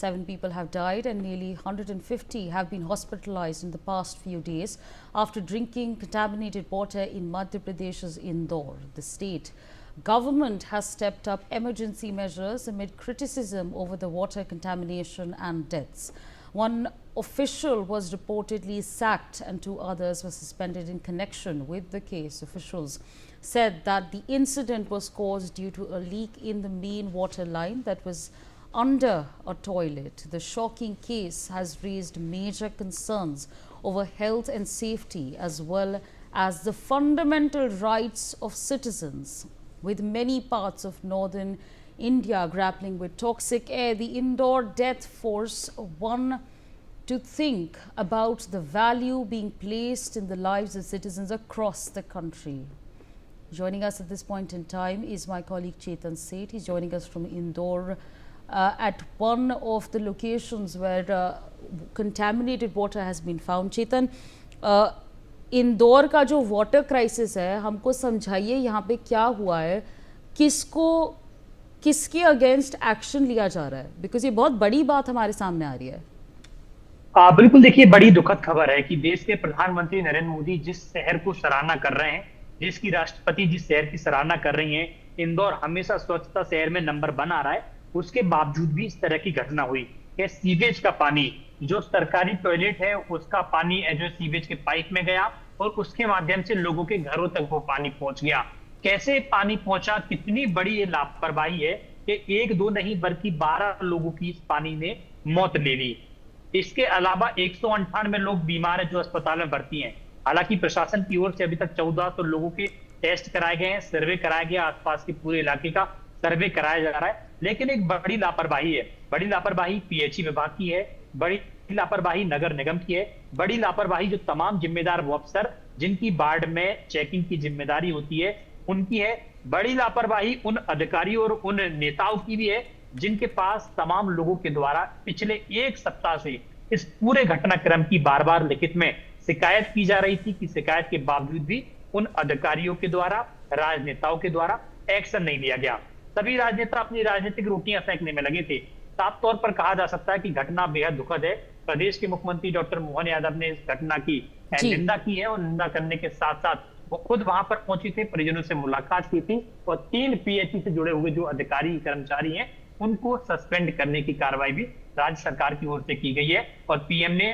7 people have died and nearly 150 have been hospitalized in the past few days after drinking contaminated water in Madhya Pradesh's Indore. The state government has stepped up emergency measures amid criticism over the water contamination and deaths. One official was reportedly sacked and 2 others were suspended in connection with the case. Officials said that the incident was caused due to a leak in the main water line that was under a toilet. The shocking case has raised major concerns over health and safety as well as the fundamental rights of citizens. With many parts of northern India grappling with toxic air, the Indore death force one to think about the value being placed in the lives of citizens across the country. Joining us at this point in time is my colleague Chetan Seth. He's joining us from Indore at one of the locations where contaminated water has been found. Chetan, Indore का जो water crisis है, हमको समझाइए यहाँ पे क्या हुआ है, किसके अगेंस्ट एक्शन लिया जा रहा है, बिकॉज ये बहुत बड़ी बात हमारे सामने आ रही है। बिल्कुल, देखिए, बड़ी दुखद खबर है कि देश के प्रधानमंत्री नरेंद्र मोदी जिस शहर को सराहना कर रहे हैं, देश की राष्ट्रपति जिस शहर की सराहना कर रही हैं, इंदौर हमेशा स्वच्छता शहर में नंबर 1 आ रहा है, उसके बावजूद भी इस तरह की घटना हुई कि सीवेज का पानी, जो सरकारी टॉयलेट है उसका पानी जो सीवेज के पाइप में गया और उसके माध्यम से लोगों के घरों तक वो पानी पहुंच गया। कैसे पानी पहुंचा, कितनी बड़ी ये लापरवाही है कि 1-2 नहीं बल्कि 12 लोगों की इस पानी ने मौत ले ली। इसके अलावा 198 लोग बीमार हैं जो अस्पताल में भर्ती हैं। हालांकि प्रशासन की ओर से अभी तक 1400 लोगों के टेस्ट कराए गए हैं, सर्वे कराया गया, आसपास के पूरे इलाके का सर्वे कराया जा रहा है, लेकिन एक बड़ी लापरवाही है। बड़ी लापरवाही पीएचई विभाग की है, बड़ी लापरवाही नगर निगम की है, बड़ी लापरवाही जो तमाम जिम्मेदार वो अफसर जिनकी वार्ड में चेकिंग की जिम्मेदारी होती है उनकी है। बड़ी लापरवाही उन अधिकारियों और उन नेताओं की भी है जिनके पास तमाम लोगों के द्वारा पिछले 1 सप्ताह से इस पूरे घटनाक्रम की बार-बार लिखित में शिकायत की जा रही थी कि शिकायत के बावजूद भी उन अधिकारियों के द्वारा, राजनेताओं के द्वारा एक्शन नहीं लिया गया। सभी राजनेता अपनी राजनीतिक रोटियां सेंकने में लगे थे। साफ तौर पर कहा जा सकता है कि घटना बेहद दुखद है। प्रदेश के मुख्यमंत्री डॉक्टर मोहन यादव ने इस घटना की निंदा की है और निंदा करने के साथ साथ वो खुद वहां पर पहुंचे थे, परिजनों से मुलाकात की थी और 3 पीएचई से जुड़े हुए जो अधिकारी कर्मचारी हैं उनको सस्पेंड करने की कार्रवाई भी राज्य सरकार की ओर से की गई है। और पीएम ने,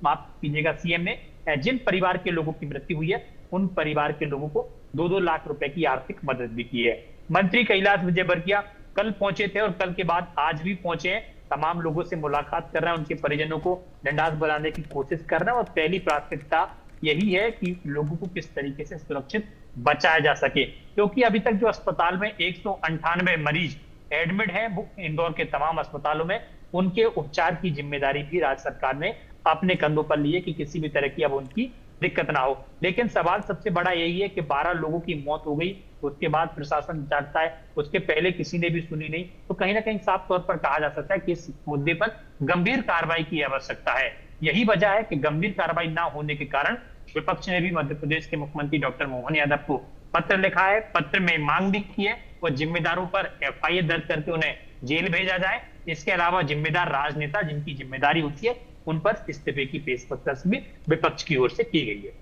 माफ कीजिएगा, सीएम ने जिन परिवार के लोगों की मृत्यु हुई है उन परिवार के लोगों को 2-2 लाख रुपए की आर्थिक मदद भी की है। मंत्री कैलाश विजयवर्गीय कल पहुंचे थे और कल के बाद आज भी पहुंचे हैं, तमाम लोगों से मुलाकात कर रहे हैं, उनके परिजनों को ढंढास बनाने की कोशिश कर रहे हैं और पहली प्राथमिकता यही है कि लोगों को किस तरीके से सुरक्षित बचाया जा सके, क्योंकि अभी तक जो अस्पताल में 198 मरीज एडमिट हैं वो इंदौर के तमाम अस्पतालों में, उनके उपचार की जिम्मेदारी भी राज्य सरकार ने अपने कंधों पर ली है कि किसी भी तरह की अब उनकी दिक्कत ना हो। लेकिन सवाल सबसे बड़ा यही है कि 12 लोगों की मौत हो गई, उसके बाद प्रशासन जानता है, उसके पहले किसी ने भी सुनी नहीं, तो कहीं ना कहीं साफ तौर पर कहा जा सकता है कि इस मुद्दे पर गंभीर कार्रवाई की आवश्यकता है। यही वजह है कि गंभीर कार्रवाई ना होने के कारण विपक्ष ने भी मध्य प्रदेश के मुख्यमंत्री डॉक्टर मोहन यादव को पत्र लिखा है, पत्र में मांग भी की है और जिम्मेदारों पर एफआईआर दर्ज करके उन्हें जेल भेजा जाए। इसके अलावा जिम्मेदार राजनेता जिनकी जिम्मेदारी होती है उन पर इस्तीफे की पेशकश भी विपक्ष की ओर से की गई है।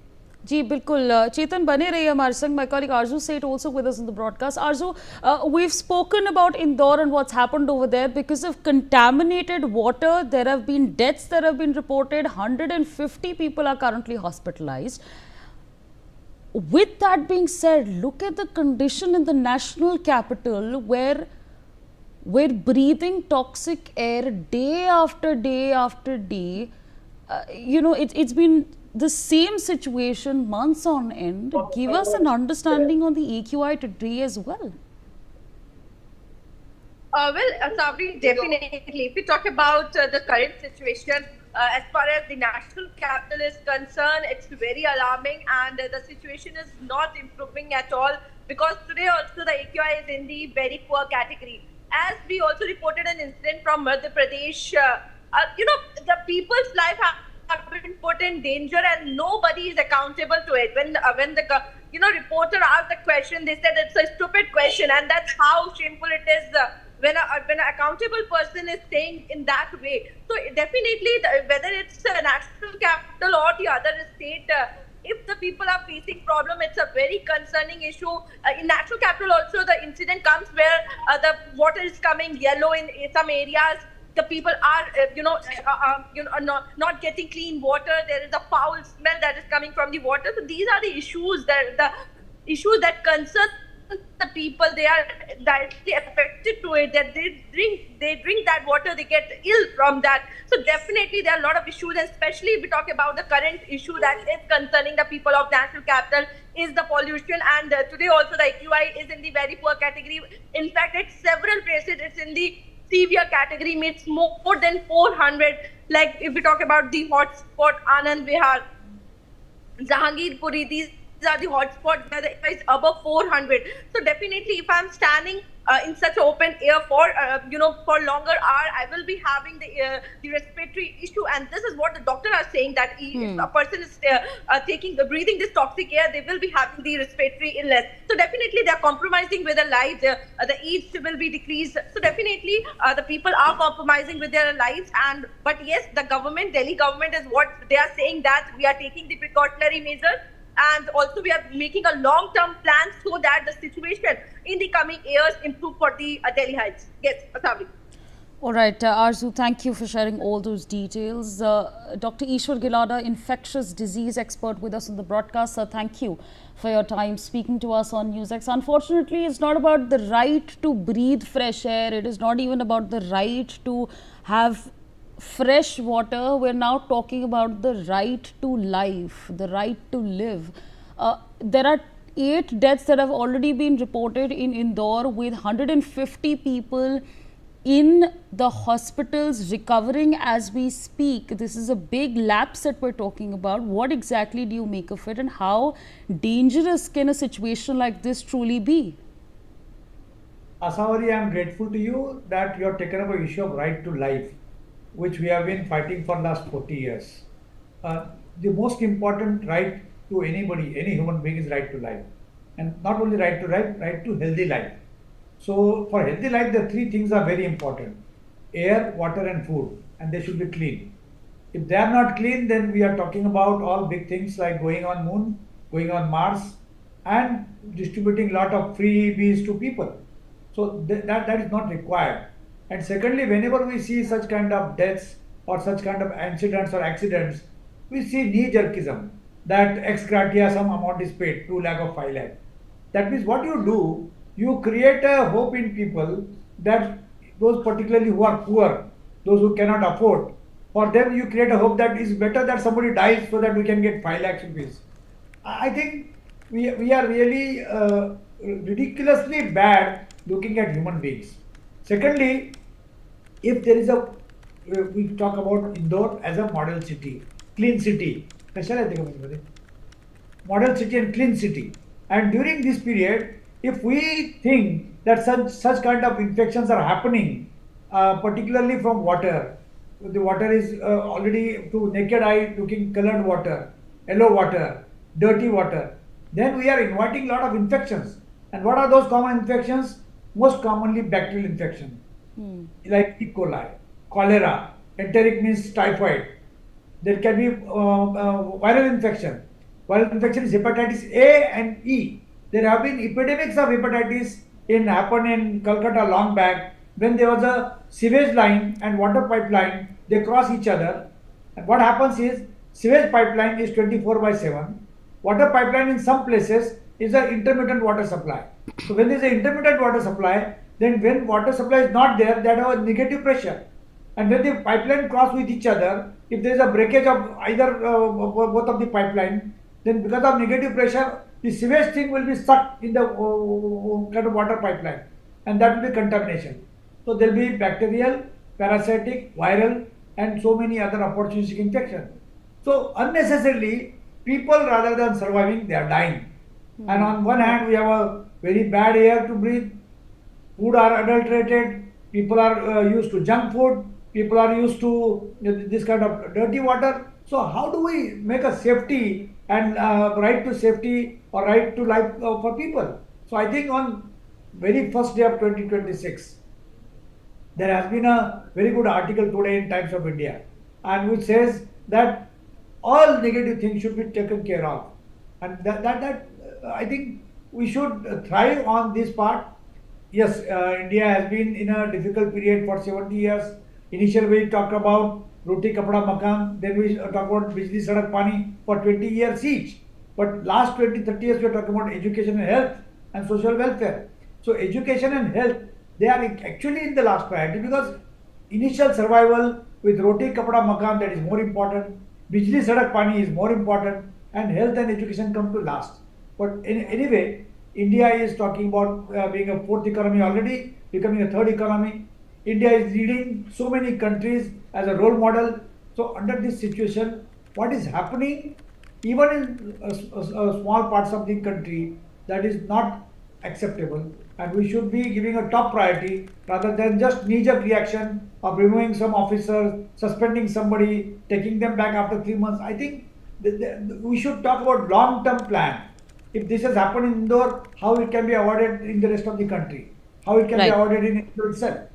जी बिल्कुल, चेतन बने रहिए हमारे संग। My colleague Aarzoo Seth also with us in the broadcast. Arzu, we've spoken about Indore and what's happened over there. Because of contaminated water, there have been deaths that have been reported. 150 people are currently hospitalized. With that being said, look at the condition in the national capital where we're breathing toxic air day after day after day. It's been the same situation months on end. Give us an understanding on the AQI today as well. Sabri, definitely. If we talk about the current situation, as far as the national capital is concerned, it's very alarming and the situation is not improving at all, because today also the AQI is in the very poor category. As we also reported an incident from Madhya Pradesh, the people's life have been put in danger and nobody is accountable to it. When the reporter asked the question, they said it's a stupid question, and that's how shameful it is when an accountable person is saying in that way. So definitely, whether it's a national capital or the other state, if the people are facing problem, it's a very concerning issue. In national capital also, the incident comes where the water is coming yellow in some areas. The people are, not getting clean water. There is a foul smell that is coming from the water. So these are the issues that concern the people. They are directly affected to it. That they drink that water, they get ill from that. So definitely there are a lot of issues, and especially if we talk about the current issue that is concerning the people of national capital is the pollution. And today also the AQI is in the very poor category. In fact, at several places it's in the severe category, means more than 400. Like if we talk about the hotspot, Anand Vihar, Jahangirpuri, these are the hotspots where the AQI is above 400. So definitely, if I'm standing in such open air for for longer hour, I will be having the respiratory issue. And this is what the doctor are saying, that if a person is breathing this toxic air, they will be having the respiratory illness. So definitely, they are compromising with their lives. The age will be decreased. So definitely, the people are compromising with their lives. But yes, the government, Delhi government, is what they are saying, that we are taking the precautionary measures. And also we are making a long-term plan so that the situation in the coming years improve for the Delhi Heights. Yes, Asabri. All right, Arzu, thank you for sharing all those details. Dr. Ishwar Gilada, infectious disease expert with us on the broadcast. Sir, thank you for your time speaking to us on NewsX. Unfortunately, it's not about the right to breathe fresh air. It is not even about the right to have fresh water. We're now talking about the right to life, the right to live. There are 8 deaths that have already been reported in Indore, with 150 people in the hospitals recovering as we speak. This is a big lapse that we're talking about. What exactly do you make of it, and how dangerous can a situation like this truly be? Asavari, I am grateful to you that you have taken up an issue of right to life, which we have been fighting for the last 40 years. The most important right to anybody, any human being, is right to life. And not only right to life, right to healthy life. So for healthy life, the 3 things are very important: air, water and food, and they should be clean. If they are not clean, then we are talking about all big things like going on moon, going on Mars, and distributing a lot of freebies to people. So that is not required. And secondly, whenever we see such kind of deaths or such kind of incidents or accidents, we see knee-jerkism, that ex gratia some amount is paid, 2 lakh or 5 lakh. That means what you do, you create a hope in people that those particularly who are poor, those who cannot afford, for them you create a hope that it's better that somebody dies so that we can get 5 lakhs rupees. I think we are really ridiculously bad looking at human beings. Secondly, if there is we talk about Indore as a model city, clean city, model city and clean city. And during this period, if we think that such kind of infections are happening, particularly from water, the water is already to naked eye looking colored water, yellow water, dirty water, then we are inviting a lot of infections. And what are those common infections? Most commonly bacterial infection. Like E. coli, cholera, enteric means typhoid. There can be viral infection. Viral infection is hepatitis A and E. There have been epidemics of hepatitis happened in Calcutta long back, when there was a sewage line and water pipeline, they cross each other. And what happens is, sewage pipeline is 24/7. Water pipeline in some places is an intermittent water supply. So when there is an intermittent water supply, then when water supply is not there, that have a negative pressure. And when the pipeline cross with each other, if there is a breakage of either both of the pipeline, then because of negative pressure, the sewage thing will be sucked in the kind of water pipeline, and that will be contamination. So there will be bacterial, parasitic, viral, and so many other opportunistic infections. So unnecessarily, people, rather than surviving, they are dying. And on one hand, we have a very bad air to breathe. Food are adulterated. People are used to junk food. People are used to this kind of dirty water. So how do we make a safety and right to safety or right to life for people? So I think on very first day of 2026, there has been a very good article today in Times of India, and which says that all negative things should be taken care of, and I think we should thrive on this part. Yes, India has been in a difficult period for 70 years. Initially, we talked about roti kapda makan, then we talk about bijli sadak pani for 20 years each. But last 20, 30 years, we are talking about education and health and social welfare. So education and health, they are actually in the last priority, because initial survival with roti kapda makan, that is more important. Bijli sadak pani is more important, and health and education come to last. But anyway, India is talking about being a fourth economy already, becoming a third economy. India is leading so many countries as a role model. So under this situation, what is happening, even in small parts of the country, that is not acceptable, and we should be giving a top priority rather than just knee-jerk reaction of removing some officers, suspending somebody, taking them back after 3 months. I think we should talk about long-term plan. If this has happened in Indore, how it can be avoided in the rest of the country, how it can be Right. avoided in Indore itself.